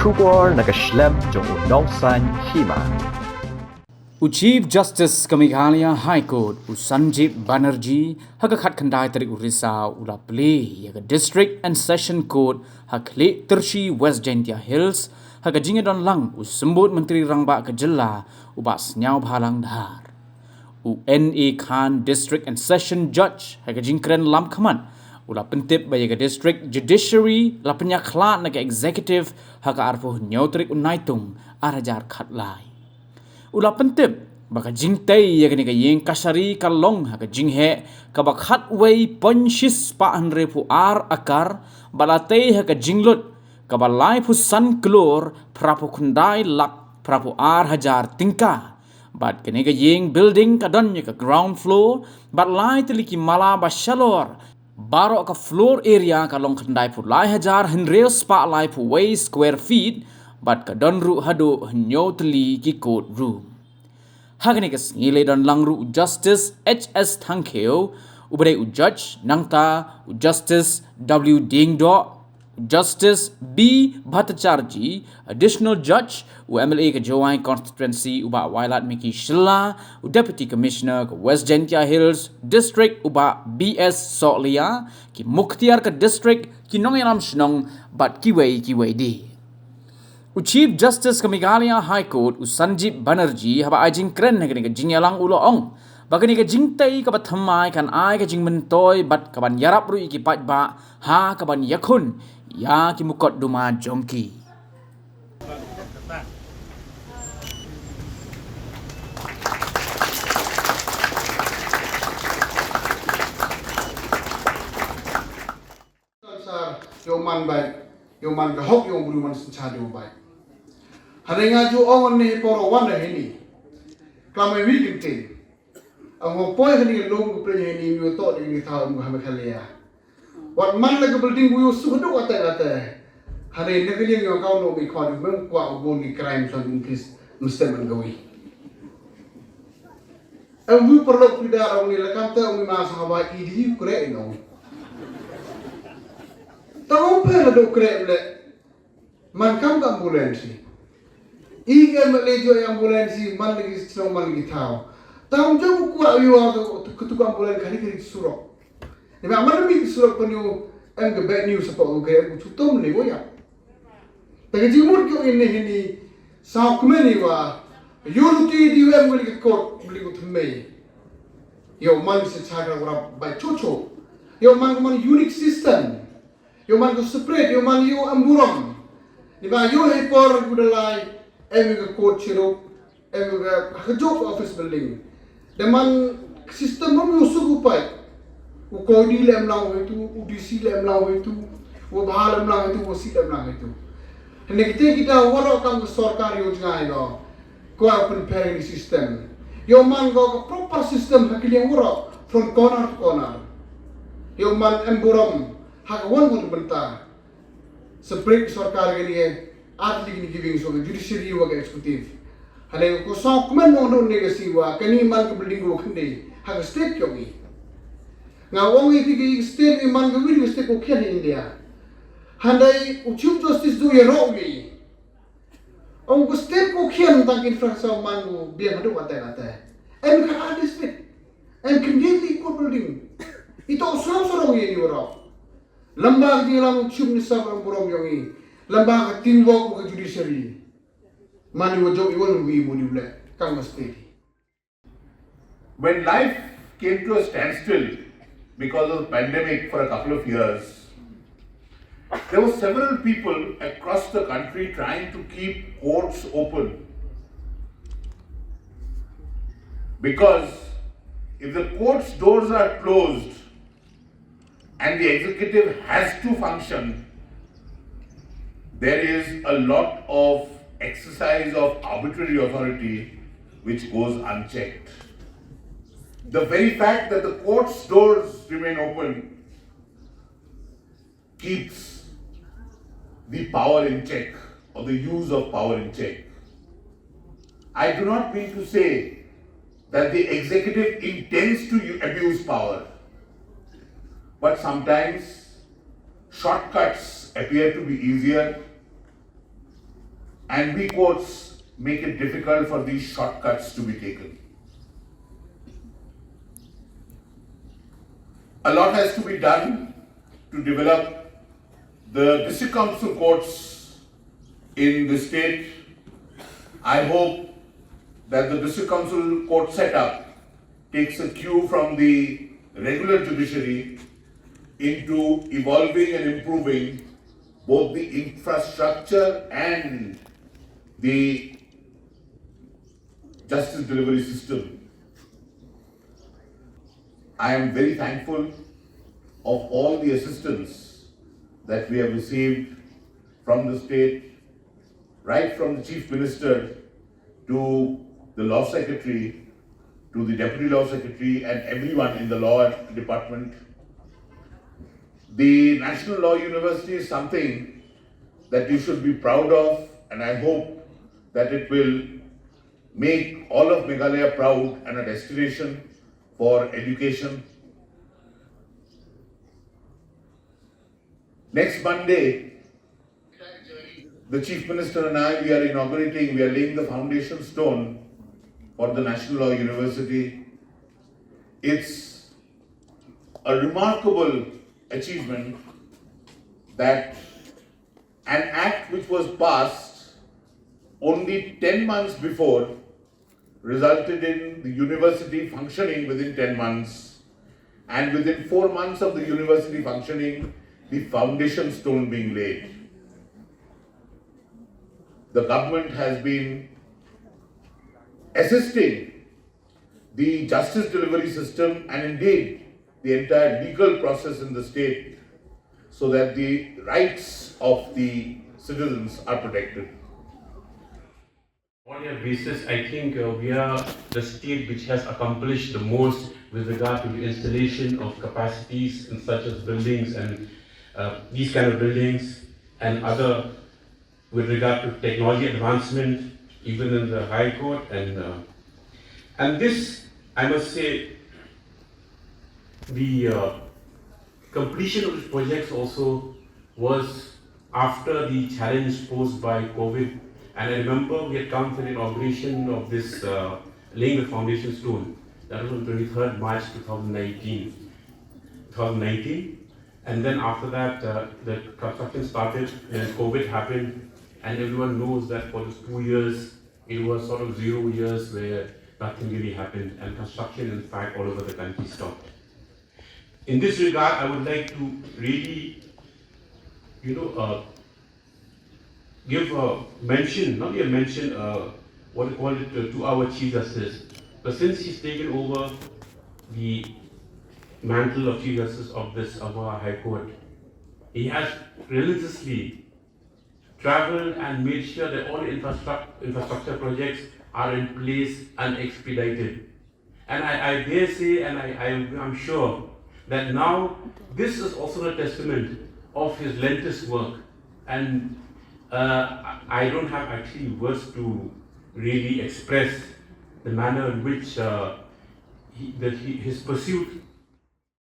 Kubor Snem jong Nongsan Hima. Chief Justice Pynïakhlad High Court Sanjeev Banerjee hagakhat khandai tarik urisa ulapli yaga District and Session Court hakle tershi West Gentia Hills hagajinga don lang usembut Menteri Rangba Kejela ubas nyau bhalang dhar. N.A. Khan District and Session Judge hagajing kren lam khaman ula pentip bayaga District Judiciary la Pynïakhlad naga Executive haga arfuh nyau tarik unaitung arajar khatlai. Ula pentip baka jingtai ya kani ka Ïing kasari kalong ha ka jinghe ka bakhat wei ponshis pa andre pu ar akar balate ha ka jinglut ka balai pu san klor prapu kundai lak prapu ar hajar tingka bat kani ka Ïing building ka don ka ground floor bat lai teliki mala ba shalor baro ka floor area ka long kandai pu lai hajar henreo spa lai pu wei square feet bat ka don ru hado nyotli ki court room. Hagnikas ngile don langru Justice H.S. Thankeo, ubare Judge Nangta, Justice W. D&Sj, Justice B. Bathymmai, Additional Judge, MLA ka Joai Constituency, uba Wailat Miki Shilla, Deputy Commissioner ka West Gentia Hills District, uba B.S. Solia, ki Mukhtiar ka District, ki Nongyam Shnong, bat kiwei di. Chief Justice Pynïakhlad High Court Sanjeev Banerjee haba ajing kren hagani ka jingyalang ulo ong bagani ka jingtai ka Bathymmai kan ai ka jingmentoy bat ka ban yarap ru iki patba ha ka ban yakhun ya ki mukot duma jongki. Yung man baik, yung man kahok yung bulu man senchadi baik. Harenga ju ongon ni poro wana hini. Klamai wikin tin. Ang hopoy hani long kuprenya hini mi to ni thaw mo hame khalia. Wat man la building bu su do ata. Hare negli yung kaw no mi khwa mem kwa bo ni crime son increase mustaman gawi. Ang bu perlo pidara ni la kamta umi ma sahaba idi kure ino. Tahu pernah do kre le. Man kam ka ambulansi. Ïing melejo ambulansi man lagi strong man lagi tahu. Tahu jauh kuat you ada ketuk ambulansi kali surok. Ni mana mi surok penyu em ke bad news apa okay em cutom ni ya. Tapi jimur kau ini sah kumeni wa. You luti di em beli ke court beli ke Bathymmai. Yo man secara orang baik cucu. Yo man unique system. Yo man ko spread, yo man yo amburam. Ni ba yo hipor budalai em ke court chiro, em ke hajok office building. Deman sistem mo yo sugupai. U kodi lem law itu, u DC lem law itu, u bahal lem law itu, u si lem law itu. Hene kita waro kam sarkar yo jangai go. Ko open pairing system. Yo man go proper system hakili waro from corner to corner. Yo man amburam hakawan mo benta. Separate sarkar ke liye atli giving so judiciary wa executive. Hale ko sa kumen mo do negasi wa kani man ke building ko khinde ha state kyo gi. Nga wong iti ki state ni man ke wi state ko kyan India. Handai Chief Justice do ye ro gi. Ong ko state ko kyan tang infrastructure man ko biya hadu ata. Em ka district. Em kindili ko building. Ito so ye ni ro. Lambak di lang Chief Minister ang burom yongi. Lambak teamwork ko judiciary. Mani wo jog iwon wi mo ni ble kang state. When life came to a standstill because of the pandemic for a couple of years, there were several people across the country trying to keep courts open. Because if the court's doors are closed and the executive has to function, there is a lot of exercise of arbitrary authority which goes unchecked. The very fact that the court's doors remain open keeps the power in check or the use of power in check. I do not mean to say that the executive intends to abuse power, but sometimes shortcuts appear to be easier and we courts make it difficult for these shortcuts to be taken. A lot has to be done to develop the district council courts in the state. I hope that the district council court setup takes a cue from the regular judiciary into evolving and improving both the infrastructure and the justice delivery system. I am very thankful of all the assistance that we have received from the state, right from the Chief Minister to the Law Secretary, to the Deputy Law Secretary and everyone in the Law Department. The National Law University is something that you should be proud of, and I hope that it will make all of Meghalaya proud and a destination for education. Next Monday, the Chief Minister and I, we are laying the foundation stone for the National Law University. It's a remarkable achievement that an act which was passed only 10 months before resulted in the university functioning within 10 months, and within 4 months of the university functioning, the foundation stone being laid. The government has been assisting the justice delivery system and indeed the entire legal process in the state so that the rights of the citizens are protected. On your basis, I think we are the state which has accomplished the most with regard to the installation of capacities in such as buildings and these kind of buildings and other with regard to technology advancement, even in the High Court. And this, I must say, the completion of these projects also was after the challenge posed by COVID. And I remember we had come for the inauguration of this laying the foundation stone. That was on 23rd March 2019. And then after that, the construction started and COVID happened. And everyone knows that for those 2 years, it was sort of 0 years where nothing really happened. And construction, in fact, all over the country stopped. In this regard, I would like to really, give a mention, not a mention, what we call it, to our Chief Justice. But since he's taken over the mantle of Chief Justice of our High Court, he has relentlessly traveled and made sure that all the infrastructure projects are in place and expedited. And I dare say, and I'm sure, that now this is also a testament of his relentless work. And I don't have actually words to really express the manner in which his pursuit